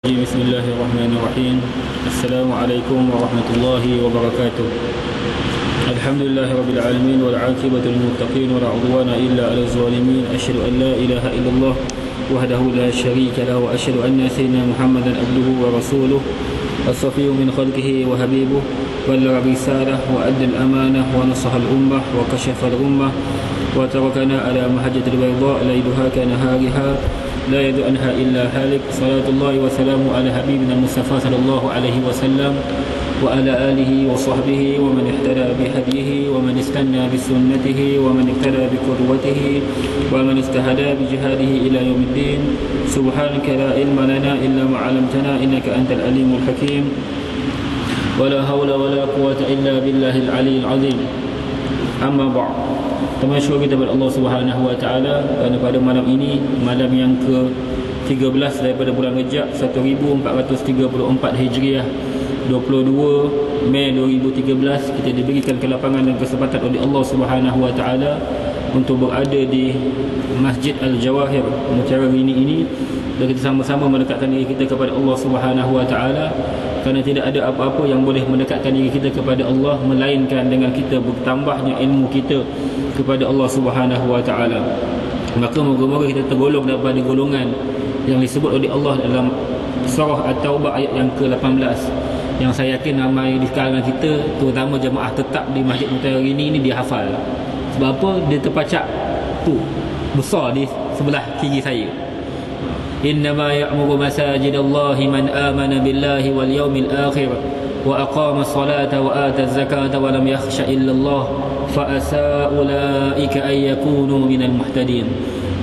Bismillahirrahmanirrahim. Assalamualaikum warahmatullahi wabarakatuh. Alhamdulillahirabbil alamin wal 'aqibatu lil muttaqin wa la 'udwana illa 'alal zalimin. Asyhadu an la ilaha illallah wahdahu la syarika lahu wa asyhadu anna sayyidina Muhammadan abduhu wa rasuluh as-safiyyu min khalqihi wa habibuh ballagha risalah wa adda al-amanah wa nasaha al-ummah wa kashafa al-ummah wa tarakana ala mahajjatil bayda laylaha kanahariha لا يدع عنها إلا هالك. صلاة الله وسلامه على حبيبنا المصطفى صلى الله عليه وسلم وعلى آله وصحبه ومن اهتدى بهديه ومن استنى بسنته ومن اهتدى بقدوته ومن استهدى بجهاده إلى يوم الدين. سبحانك لا علم لنا إلا ما علمتنا إنك أنت العليم الحكيم ولا حول ولا قوة إلا بالله العلي العظيم. أما بعد, termasyur kita kepada Allah Subhanahu Wa Taala kerana pada malam ini, malam yang ke-13 daripada bulan Rejab 1434 Hijriah, 22 Mei 2013, kita diberikan kelapangan dan kesempatan oleh Allah Subhanahu Wa Taala untuk berada di Masjid Al-Jawahir Mutiara Rini ini, dan kita sama-sama mendekatkan diri kita kepada Allah Subhanahu Wa Taala, kerana tidak ada apa-apa yang boleh mendekatkan diri kita kepada Allah melainkan dengan kita bertambahnya ilmu kita kepada Allah Subhanahu Wa Taala. Maka moga-moga kita tergolong daripada golongan yang disebut oleh Allah dalam surah At-Taubah ayat yang ke-18, yang saya yakin ramai di kalangan kita, terutama jemaah tetap di Masjid Mutiara Rini ini, dia hafal. Sebab apa? Dia terpacak tu besar di sebelah kiri saya. Innama ya'muru masajidallahi man amana billahi wal yawmil akhir wa aqama as-salata wa ata az-zakata wa lam yakhsha illa Allah fa asa ulaika ay yakunu minal muhtadin.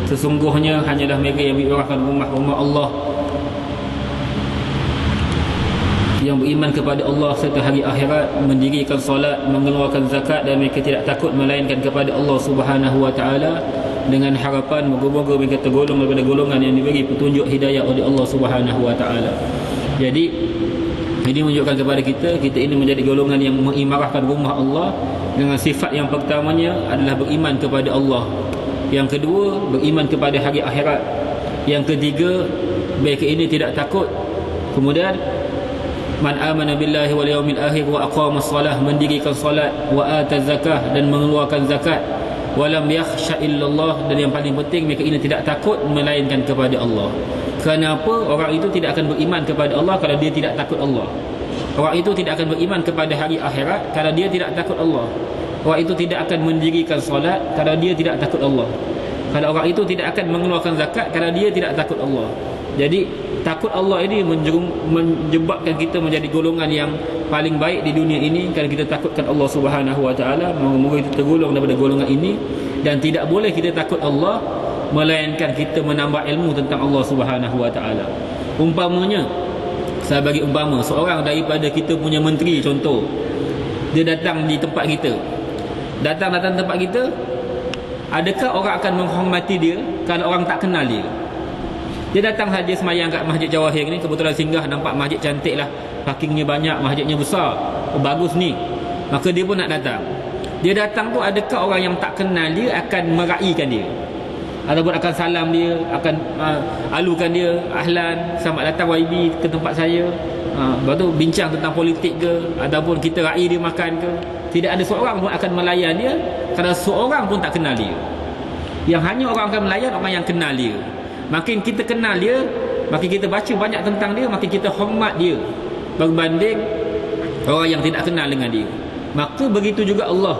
Sesungguhnya hanyalah mereka yang mengerahkan rumah-rumah Allah, yang beriman kepada Allah serta hari akhirat, mendirikan solat, mengeluarkan zakat, dan mereka tidak takut melainkan kepada Allah Subhanahu Wa Taala, dengan harapan moga-moga mereka tergolong daripada golongan yang diberi petunjuk hidayah oleh Allah Subhanahu Wa Taala. Jadi ini menunjukkan kepada kita ini menjadi golongan yang mengimarahkan rumah Allah dengan sifat yang pertamanya adalah beriman kepada Allah, yang kedua beriman kepada hari akhirat, yang ketiga mereka ini tidak takut, kemudian man amana billahi wal yawmil akhir wa aqama as-salah, mendirikan salat, wa ata zakah, dan mengeluarkan zakat, walam yakhsha illallah, dan yang paling penting mereka ini tidak takut melainkan kepada Allah. Kenapa? Orang itu tidak akan beriman kepada Allah kalau dia tidak takut Allah. Orang itu tidak akan beriman kepada hari akhirat kalau dia tidak takut Allah. Orang itu tidak akan mendirikan solat kalau dia tidak takut Allah. Kalau orang itu tidak akan mengeluarkan zakat kalau dia tidak takut Allah. Jadi takut Allah ini menjebakkan kita menjadi golongan yang paling baik di dunia ini, kerana kita takutkan Allah Subhanahu Wa Taala. Moga-moga kita tergolong daripada golongan ini, dan tidak boleh kita takut Allah melainkan kita menambah ilmu tentang Allah Subhanahu Wa Taala. Umpamanya, saya bagi umpama, seorang daripada kita punya menteri contoh, dia datang di tempat kita, datang tempat kita, adakah orang akan menghormati dia kalau orang tak kenal dia? Dia datang saja semayang kat Masjid Jawahir ni, kebetulan singgah, nampak masjid cantik lah, parkingnya banyak, masjidnya besar, bagus ni, maka dia pun nak datang. Dia datang tu, adakah orang yang tak kenal dia akan meraihkan dia, ataupun akan salam dia, akan alukan dia, ahlan, selamat datang YB ke tempat saya, lepas tu bincang tentang politik ke, ataupun kita raih dia makan ke? Tidak ada seorang pun akan melayan dia, kerana seorang pun tak kenal dia. Yang hanya orang akan melayan orang yang kenal dia. Makin kita kenal dia, makin kita baca banyak tentang dia, makin kita hormat dia berbanding orang yang tidak kenal dengan dia. Maka begitu juga Allah.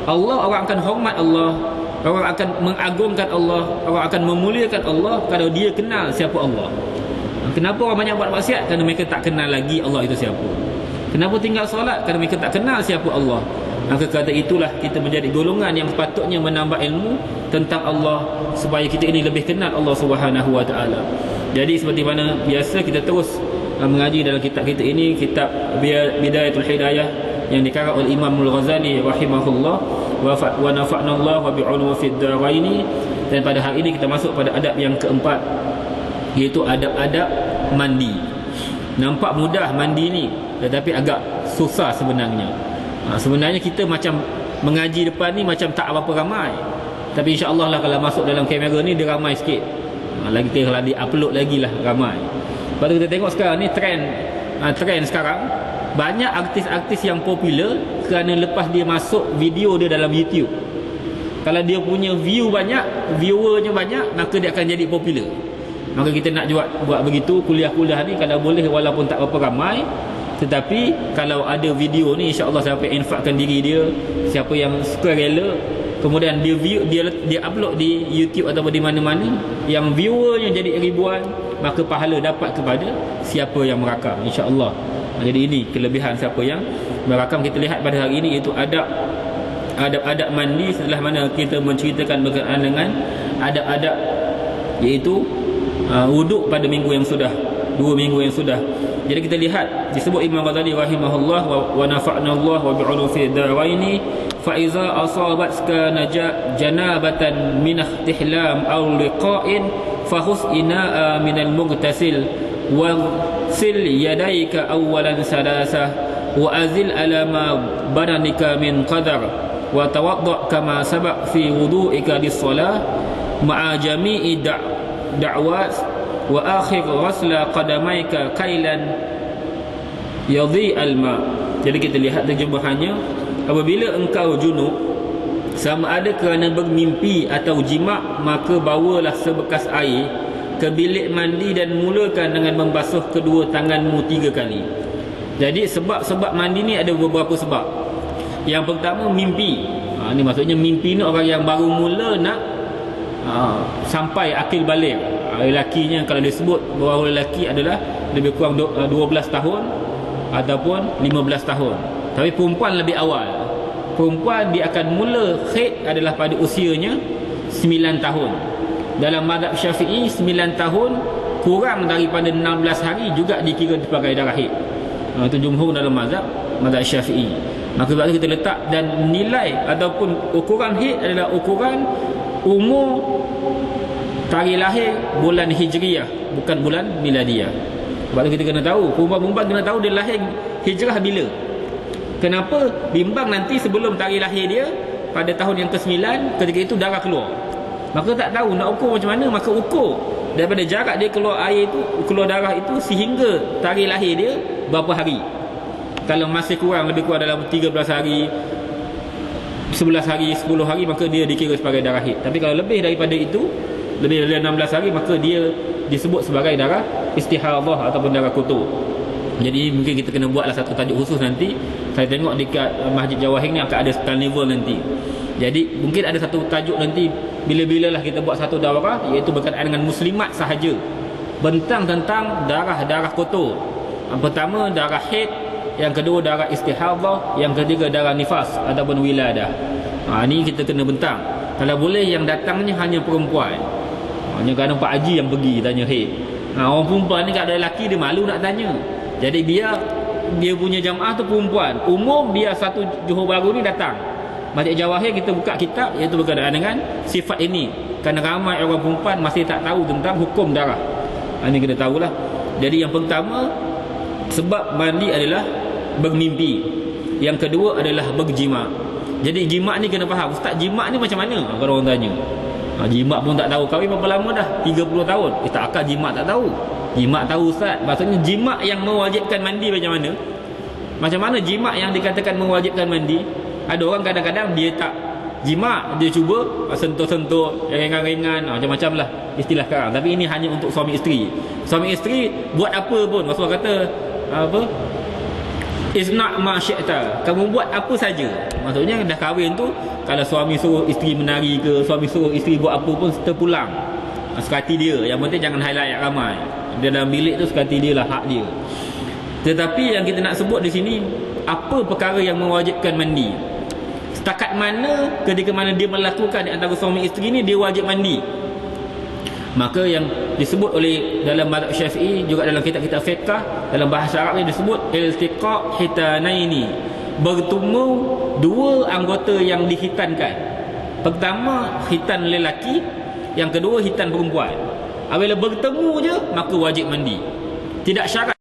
Orang akan hormat Allah, orang akan mengagungkan Allah, orang akan memuliakan Allah kalau dia kenal siapa Allah. Kenapa orang banyak buat maksiat? Kerana mereka tak kenal lagi Allah itu siapa. Kenapa tinggal solat? Kerana mereka tak kenal siapa Allah. Maka kata itulah kita menjadi golongan yang sepatutnya menambah ilmu tentang Allah, supaya kita ini lebih kenal Allah Subhanahu Wa Taala. Jadi seperti mana biasa, kita terus mengaji dalam kitab kita ini, kitab Bidayatul Hidayah yang dikarang oleh Imam Al-Ghazali rahimahullah, wa nafa'na Allah wa bi'ulumi fid daraini. Dan pada hari ini kita masuk pada adab yang keempat, iaitu adab-adab mandi. Nampak mudah mandi ni, tetapi agak susah sebenarnya. Sebenarnya kita macam mengaji depan ni macam tak apa-apa ramai, tapi insya-Allah lah kalau masuk dalam kamera ni dia ramai sikit. Lagi kalau di upload lagi lah ramai. Lepas tu kita tengok sekarang ni trend sekarang, banyak artis-artis yang popular kerana lepas dia masuk video dia dalam YouTube, kalau dia punya view banyak, viewernya banyak, maka dia akan jadi popular. Maka kita nak buat begitu. Kuliah-kuliah ni kalau boleh, walaupun tak berapa ramai, tetapi kalau ada video ni, insya-Allah siapa yang infakkan diri dia, siapa yang suka rela, kemudian dia upload di YouTube atau di mana-mana, yang viewernya jadi ribuan, maka pahala dapat kepada siapa yang merakam, insya-Allah. Jadi ini kelebihan siapa yang merakam. Kita lihat pada hari ini, iaitu adab mandi, setelah mana kita menceritakan berkenaan dengan adab-adab, iaitu wuduk pada minggu yang sudah, 2 minggu yang sudah. Jadi kita lihat disebut Imam Ghazali rahimahullah, wa nafa'na Allah wa bi'ulu fi daraini fa iza asabatka janabatan min ihtihlam aw liqa'in fahus ina'a min al-mughtasil wa sil yadayka awwalan salasah wa azil ala ma badanika min qadar wa tawadda kama sabaq fi wudu'ika lis-shalah ma'a jami'i da'wat wa akhir ghasla qadamaika kailan yadhi al-ma. Jadi kita lihat terjemahannya, apabila engkau junub, sama ada kerana bermimpi atau jima', maka bawalah sebekas air ke bilik mandi dan mulakan dengan membasuh kedua tanganmu 3 kali. Jadi sebab-sebab mandi ni ada beberapa sebab. Yang pertama, mimpi. Ini maksudnya mimpi ni orang yang baru mula nak sampai akil balik. Lelakinya kalau disebut bahawa lelaki adalah lebih kurang 12 tahun ataupun 15 tahun. Tapi perempuan lebih awal. Perempuan dia akan mula haid adalah pada usianya 9 tahun. Dalam mazhab Syafi'i, 9 tahun kurang daripada 16 hari juga dikira sebagai darah haid. Itu jumhur dalam mazhab Syafi'i. Maka sebab itu kita letak, dan nilai ataupun ukuran haid adalah ukuran umur tarikh lahir bulan Hijriah, bukan bulan Miladiah. Sebab itu kita kena tahu, perempuan kena tahu dia lahir Hijrah bila. Kenapa? Bimbang nanti sebelum tarikh lahir dia pada tahun yang ke-9, ketika itu darah keluar. Maka tak tahu nak ukur macam mana, maka ukur daripada jarak dia keluar air itu, keluar darah itu sehingga tarikh lahir dia berapa hari. Kalau masih kurang, lebih kurang dalam 13 hari, 11 hari, 10 hari, maka dia dikira sebagai darah haid. Tapi kalau lebih daripada itu, lebih dari 16 hari, maka dia disebut sebagai darah istihadah ataupun darah kotor. Jadi mungkin kita kena buatlah satu tajuk khusus nanti. Saya tengok dekat Masjid Jawahir ni akan ada karnival nanti. Jadi mungkin ada satu tajuk nanti, bila-bilalah kita buat satu daurah, iaitu berkaitan dengan muslimat sahaja, tentang darah-darah kotor. Yang pertama darah haid, yang kedua darah istihadah, yang ketiga darah nifas ataupun wiladah. Ni kita kena bentang. Kalau boleh yang datangnya hanya perempuan. Hanya kerana Pak Haji yang pergi tanya haid. Orang perempuan ni kalau ada lelaki dia malu nak tanya. Jadi dia punya jamaah tu perempuan. Umum dia satu Johor Bahru ni datang Masjid Jawahir, kita buka kitab iaitu berkaitan dengan sifat ini. Kerana ramai orang perempuan masih tak tahu tentang hukum darah. Ini kita tahulah. Jadi yang pertama, sebab mandi adalah bermimpi. Yang kedua adalah berjima'. Jadi jima' ni kena faham. Ustaz, jima' ni macam mana? Kalau orang tanya. Jima' pun tak tahu. Kahwin berapa lama dah? 30 tahun. Tak akal jima' tak tahu. Jima' tahu Ustaz. Maksudnya jima' yang mewajibkan mandi macam mana? Macam mana jima' yang dikatakan mewajibkan mandi? Ada orang kadang-kadang dia tak jima', dia cuba sentuh-sentuh ringan-ringan, macam-macam lah istilah sekarang. Tapi ini hanya untuk suami isteri. Suami isteri buat apa pun, Rasulullah kata apa? Isna' ma syi'ta. Kamu buat apa saja. Maksudnya dah kahwin tu, kalau suami suruh isteri menari ke, suami suruh isteri buat apa pun, terpulang. Sekati dia. Yang penting jangan highlight ramai. Dia dalam bilik tu sekati dia lah, hak dia. Tetapi yang kita nak sebut di sini, apa perkara yang mewajibkan mandi? Setakat mana ketika mana dia melakukan di antara suami isteri ni, dia wajib mandi. Maka yang disebut oleh dalam mazhab Syafi'i, juga dalam kitab-kitab fiqh, dalam bahasa Arab ni disebut iltiqa' hitanaini, bertemu dua anggota yang dihitankan. Pertama hitan lelaki, yang kedua hitan perempuan. Apabila bertemu je, maka wajib mandi. Tidak syarat